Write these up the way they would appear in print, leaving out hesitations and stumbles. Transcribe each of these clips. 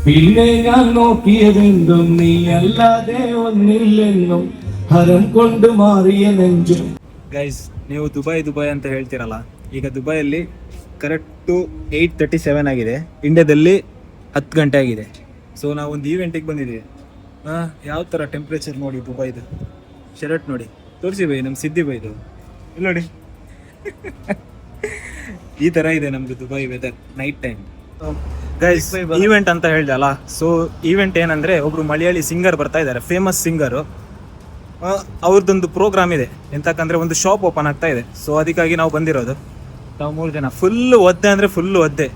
പിന്നെ ഞാൻ നോക്കിയതെന്തും നീ അല്ലാതെ ഒന്നില്ലെന്നും ഹരം കൊണ്ട് മാറിയ നെഞ്ചും. ಗೈಸ್, ನೀವು ದುಬೈ ಅಂತ ಹೇಳ್ತೀರಲ್ಲ, ಈಗ ದುಬೈಯಲ್ಲಿ ಕರೆಕ್ಟು 8:37 ಆಗಿದೆ, ಇಂಡಿಯಾದಲ್ಲಿ 10 ಗಂಟೆ ಆಗಿದೆ. ಸೊ ನಾವು ಒಂದು ಈವೆಂಟಿಗೆ ಬಂದಿದ್ದೀವಿ. ಯಾವ ಥರ ಟೆಂಪ್ರೇಚರ್ ನೋಡಿ ದುಬೈದು. ಶರ್ಟ್ ನೋಡಿ, ತೋರಿಸಿ ಬೈ, ನಮ್ಮ ಸಿದ್ದಿ ಬೈದು ಇಲ್ಲಿ ನೋಡಿ. ಈ ಥರ ಇದೆ ನಮ್ಮದು Dubai weather night time. Guys, event ಅಂತ ಹೇಳ್ದೆ ಅಲ್ಲ, ಸೊ ಈವೆಂಟ್ ಏನಂದರೆ ಒಬ್ಬರು ಮಲಯಾಳಿ ಸಿಂಗರ್ ಬರ್ತಾ ಇದ್ದಾರೆ, ಫೇಮಸ್ ಸಿಂಗರು. ಅವ್ರದ್ದೊಂದು ಪ್ರೋಗ್ರಾಮ್ ಇದೆ, ಎಂತಕ್ಕಂದ್ರೆ ಒಂದು ಶಾಪ್ ಓಪನ್ ಆಗ್ತಾ ಇದೆ. ಸೊ ಅದಕ್ಕಾಗಿ ನಾವು ಬಂದಿರೋದು. ನಾವು 3 ಜನ ಫುಲ್ ಒದ್ದೆ ಅಂದರೆ ಫುಲ್ಲು ಒದ್ದೆ.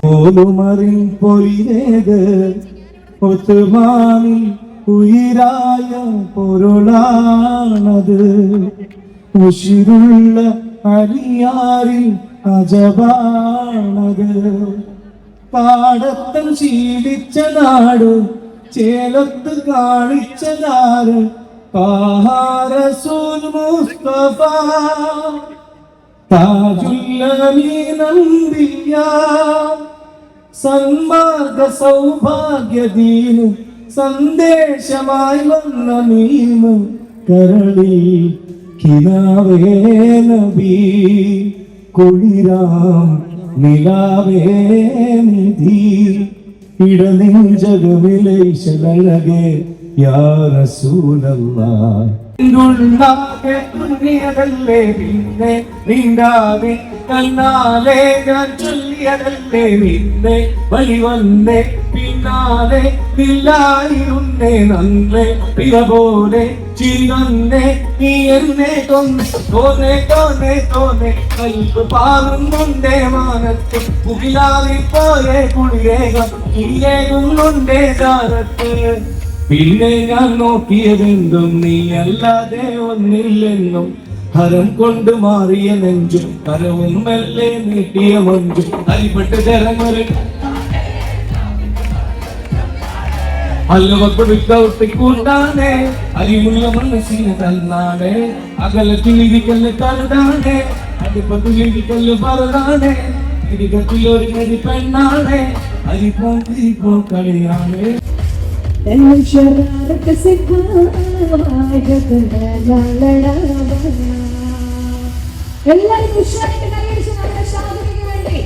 போலுமறின் பொய்தேக ஒத்துமானில் உயிராய பொருளானது ഉശിരുള്ള അരിയാരിൽ അജബാണത്. പാടത്തം ശീലിച്ച നാട് ചേലത്ത് കാണിച്ചതാര് റസൂൽ മുസ്തഫ താജുല്ലമീനന്ദിയ സന്മാർഗ സൗഭാഗ്യദീനു സന്ദേശമായി വന്ന നീമു കരളി കിനാവേ നബി കുളിരാം നിലാവേ നിധി ഇടനെഞ്ചകമിലൈശലഴകെ യാ റസൂലല്ലാഹ്. തുന്നിയതല്ലേ പിന്നെ നീണ്ടാതെ കണ്ണാലെ ഞാൻ ചൊല്ലിയതല്ലേ നിന്നെ വഴി വന്നേ പിന്നാലെ നില്ലായിരുന്നേ നന്നേ പിറ പോലെ ചിരിവന്നേ നീ എന്നെ തോന്നേ തോന്നേ തോന്നേ കൽപ്പ് പാറുന്നുണ്ടേ മാനത്ത് പുകിലാറിപ്പോയേ കുളിരേകം ഇരിയേകുന്നുണ്ടേ ചാരത്ത്. പിന്നെ ഞാൻ നോക്കിയതെന്തും നീ അല്ലാതെ ഒന്നില്ലെന്നും ഹരം കൊണ്ട് മാറിയ നെഞ്ചും കരവും മെല്ലെ നീട്ടിയ മഞ്ചും അരിപ്പെട്ട് ജലങ്ങളിൽ അല്ലവക്ക് വിട്ടൗട്ടി കൂട്ടാനേ അരിമുള്ള മനസ്സിന് തന്നാണേ അകലത്തിലിരിക്കല് തരുതാണേ അടിപ്പത്തിലിരിക്കല് പറതാണേ ഇരിക്കത്തിലൊരു നരി പെണ്ണാണേ അരിപ്പോ തിരിപ്പോ കളിയാണേ. शरारत എല്ലാവരും ഉഷാറായിട്ട് കൈയടിച്ച് നമ്മുടെ ഷാദിക്ക് വേണ്ടി.